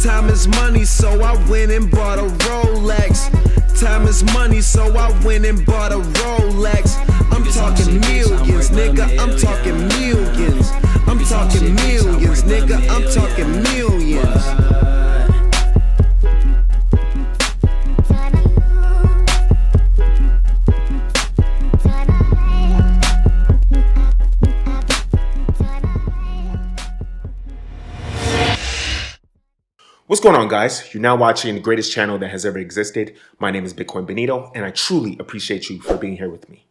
Time is money, so I went and bought a Rolex. Time is money, so I went and bought a Rolex. I'm talking millions, nigga, I'm talking millions. I'm talking millions, nigga, I'm talking millions. What's going on, guys? You're now watching the greatest channel that has ever existed. My name is 𝘰𝘰𝘯𝘕, and I truly appreciate you for being here with me.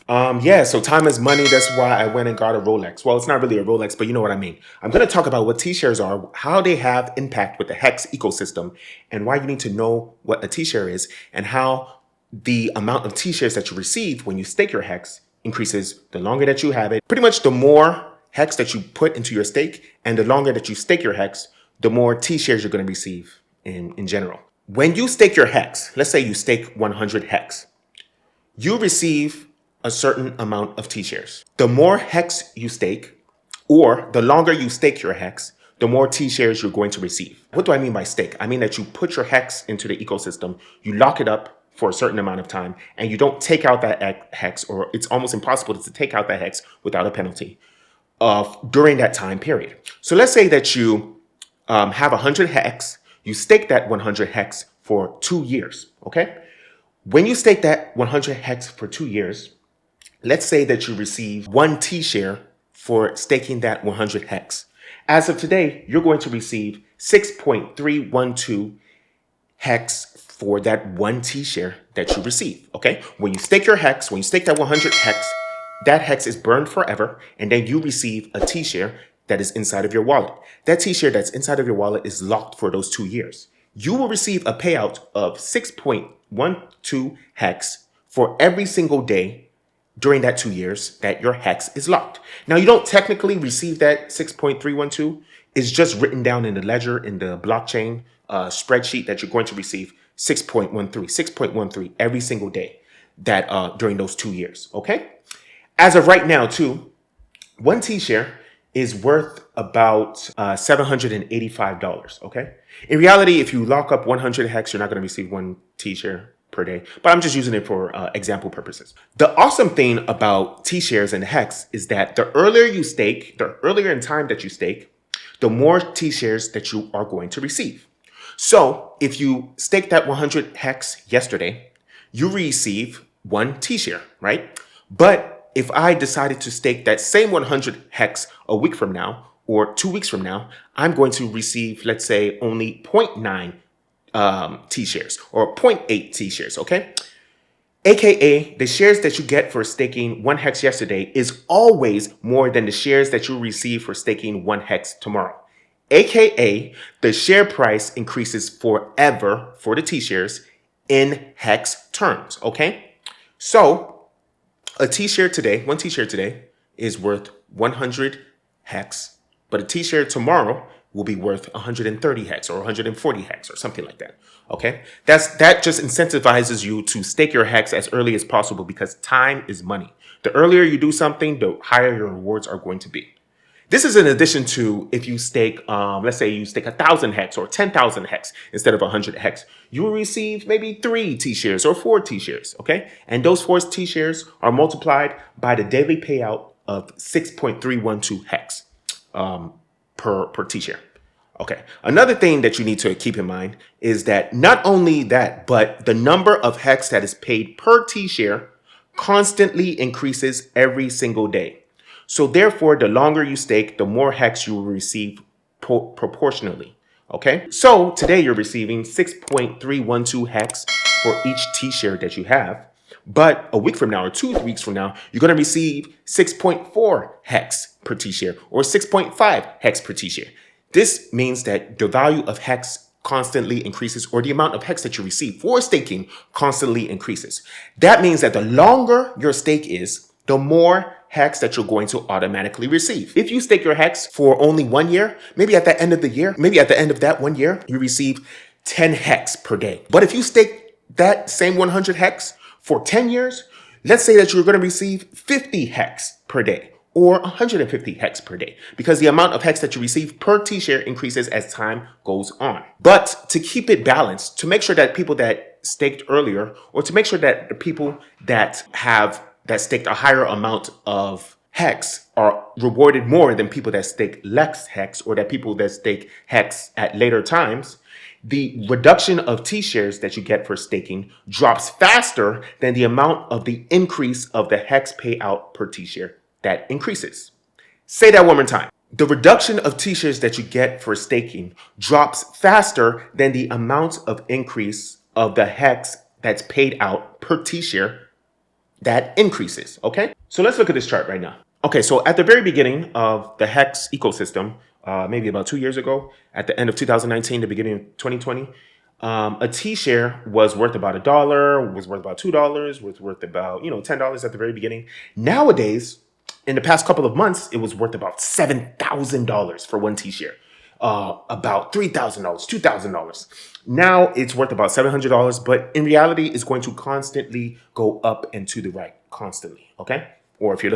So time is money. That's why I went and got a Rolex. Well, it's not really a Rolex, but you know what I mean. I'm going to talk about what T-shares are, how they have impact with the Hex ecosystem, and why you need to know what a T-share is, and how the amount of T-shares that you receive when you stake your Hex increases the longer that you have it. Pretty much the more Hex that you put into your stake, and the longer that you stake your Hex, the more T-shares you're going to receive in general. When you stake your Hex, let's say you stake 100 Hex, you receive a certain amount of T-shares. The more Hex you stake, or the longer you stake your Hex, the more T-shares you're going to receive. What do I mean by stake? I mean that you put your Hex into the ecosystem, you lock it up for a certain amount of time, and you don't take out that Hex, or it's almost impossible to take out that Hex without a penalty during that time period. So let's say that you have 100 Hex, you stake that 100 Hex for 2 years, okay? When you stake that 100 Hex for 2 years, let's say that you receive 1 T-share for staking that 100 Hex. As of today, you're going to receive 6.312 Hex for that 1 T-share that you receive, okay? When you stake your Hex, when you stake that 100 Hex, that Hex is burned forever, and then you receive a T-share that is inside of your wallet. That T-share that's inside of your wallet is locked for those 2 years. You will receive a payout of 6.12 Hex for every single day during that 2 years that your Hex is locked. Now, you don't technically receive that 6.312. It's just written down in the ledger, in the blockchain spreadsheet, that you're going to receive 6.13 every single day that during those 2 years, okay? As of right now, too, 1 T-share is worth about $785, okay? In reality, if you lock up 100 Hex, you're not going to receive 1 T-share per day, but I'm just using it for example purposes. The awesome thing about T-shares and Hex is that the earlier you stake, the earlier in time that you stake, the more T-shares that you are going to receive. So if you stake that 100 Hex yesterday, you receive 1 T-share, right? But if I decided to stake that same 100 Hex a week from now or 2 weeks from now, I'm going to receive, let's say, only 0.9 T-shares or 0.8 T-shares, okay? AKA, the shares that you get for staking 1 Hex yesterday is always more than the shares that you receive for staking 1 Hex tomorrow. AKA, the share price increases forever for the T-shares in Hex terms, okay? So, a T-share today, 1 T-share today is worth 100 Hex, but a T-share tomorrow will be worth 130 Hex or 140 Hex or something like that, okay? That just incentivizes you to stake your Hex as early as possible because time is money. The earlier you do something, the higher your rewards are going to be. This is in addition to if you stake, let's say you stake 1,000 Hex or 10,000 Hex instead of 100 Hex, you will receive maybe 3 T-shares or 4 T-shares, okay? And those 4 T-shares are multiplied by the daily payout of 6.312 Hex per T-share. Okay, another thing that you need to keep in mind is that not only that, but the number of Hex that is paid per T-share constantly increases every single day. So therefore, the longer you stake, the more Hex you will receive proportionally, okay? So today you're receiving 6.312 Hex for each T-share that you have. But a week from now or 2 weeks from now, you're going to receive 6.4 Hex per T-share or 6.5 Hex per T-share. This means that the value of Hex constantly increases, or the amount of Hex that you receive for staking constantly increases. That means that the longer your stake is, the more Hex that you're going to automatically receive. If you stake your Hex for only 1 year, maybe at the end of the year, maybe at the end of that 1 year, you receive 10 Hex per day. But if you stake that same 100 Hex for 10 years, let's say that you're going to receive 50 Hex per day or 150 hex per day, because the amount of hex that you receive per T-share increases as time goes on. But to keep it balanced, to make sure that people that staked earlier, or to make sure that the people that staked a higher amount of hex are rewarded more than people that stake less hex, or that people that stake hex at later times, the reduction of T-shares that you get for staking drops faster than the amount of the increase of the hex payout per T-share that increases. Say that one more time. The reduction of T-shares that you get for staking drops faster than the amount of increase of the hex that's paid out per T-share that increases, okay? So let's look at this chart right now. Okay, so at the very beginning of the Hex ecosystem, maybe about 2 years ago, at the end of 2019, the beginning of 2020, a T-share was worth about $1, was worth about $2, was worth about, $10 at the very beginning. Nowadays, in the past couple of months, it was worth about $7,000 for one T-share. About $3,000, $2,000. Now it's worth about $700, but in reality, it's going to constantly go up and to the right, constantly, okay? Or if you're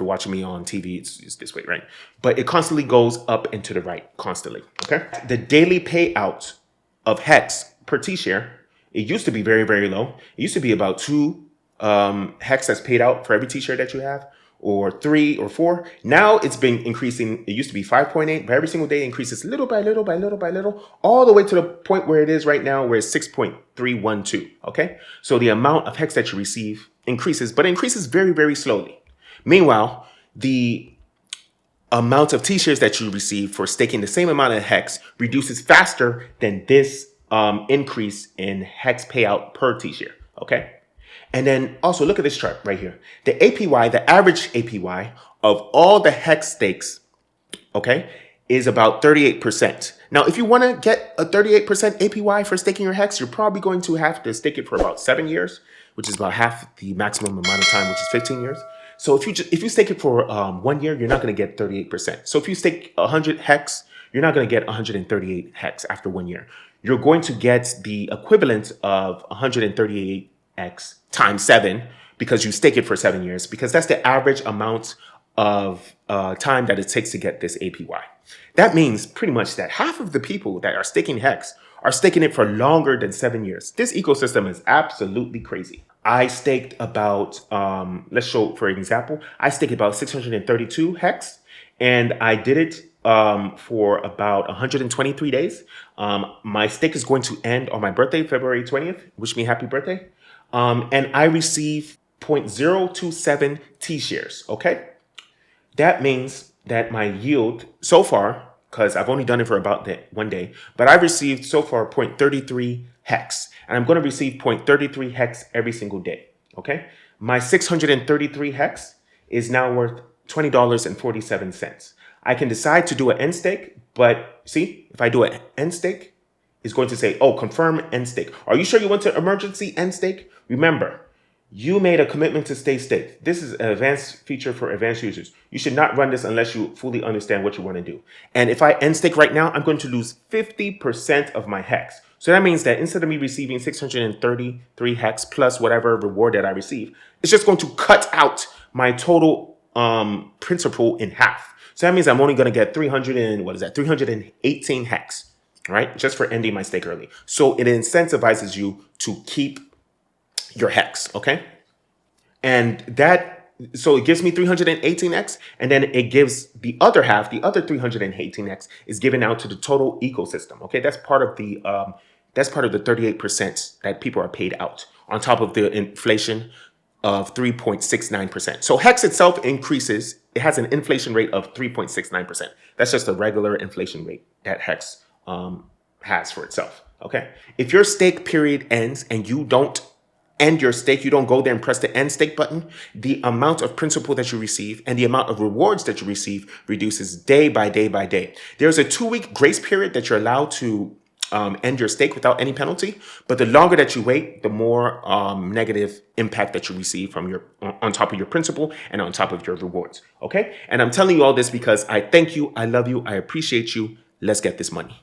watching me on TV, it's this way, right? But it constantly goes up and to the right, constantly, okay? The daily payout of Hex per T-share, it used to be very, very low. It used to be about 2 Hex that's paid out for every T-share that you have, or 3 or 4. Now it's been increasing. It used to be 5.8, but every single day it increases little by little by little by little, all the way to the point where it is right now, where it's 6.312, okay? So the amount of Hex that you receive increases, but it increases very, very slowly. Meanwhile, the amount of T-shares that you receive for staking the same amount of Hex reduces faster than this increase in Hex payout per T-share, okay? And then also look at this chart right here. The APY, the average APY of all the Hex stakes, okay, is about 38%. Now, if you want to get a 38% APY for staking your Hex, you're probably going to have to stake it for about 7 years, which is about half the maximum amount of time, which is 15 years. So if you stake it for 1 year, you're not going to get 38%. So if you stake 100 Hex, you're not going to get 138 Hex after 1 year. You're going to get the equivalent of 138 X times 7, because you stake it for 7 years, because that's the average amount of time that it takes to get this APY. That means pretty much that half of the people that are staking Hex are staking it for longer than 7 years. This ecosystem is absolutely crazy. I staked about, let's show for example, I staked about 632 Hex, and I did it for about 123 days. My stake is going to end on my birthday, February 20th. Wish me happy birthday. And I receive 0.027 T-shares, okay? That means that my yield so far, because I've only done it for about 1 day, but I've received so far 0.33 Hex. And I'm going to receive 0.33 Hex every single day, okay? My 633 Hex is now worth $20.47. I can decide to do an end stake, but see, if I do an end stake, it's going to say, oh, confirm end stake. Are you sure you want to emergency end stake? Remember, you made a commitment to stay staked. This is an advanced feature for advanced users. You should not run this unless you fully understand what you want to do. And if I end stake right now, I'm going to lose 50% of my Hex. So that means that instead of me receiving 633 Hex plus whatever reward that I receive, it's just going to cut out my total principal in half. So that means I'm only going to get 318 Hex, right? Just for ending my stake early. So it incentivizes you to keep your Hex, okay? And so it gives me 318X, and then it gives the other half, the other 318X is given out to the total ecosystem, okay? That's part of the 38% that people are paid out on top of the inflation of 3.69%. So Hex itself increases, it has an inflation rate of 3.69%. That's just a regular inflation rate that Hex has for itself, okay? If your stake period ends and you don't end your stake, you don't go there and press the end stake button, the amount of principal that you receive and the amount of rewards that you receive reduces day by day by day. There's a 2-week grace period that you're allowed to end your stake without any penalty, but the longer that you wait, the more negative impact that you receive from on top of your principal and on top of your rewards, okay? And I'm telling you all this because I thank you, I love you, I appreciate you. Let's get this money.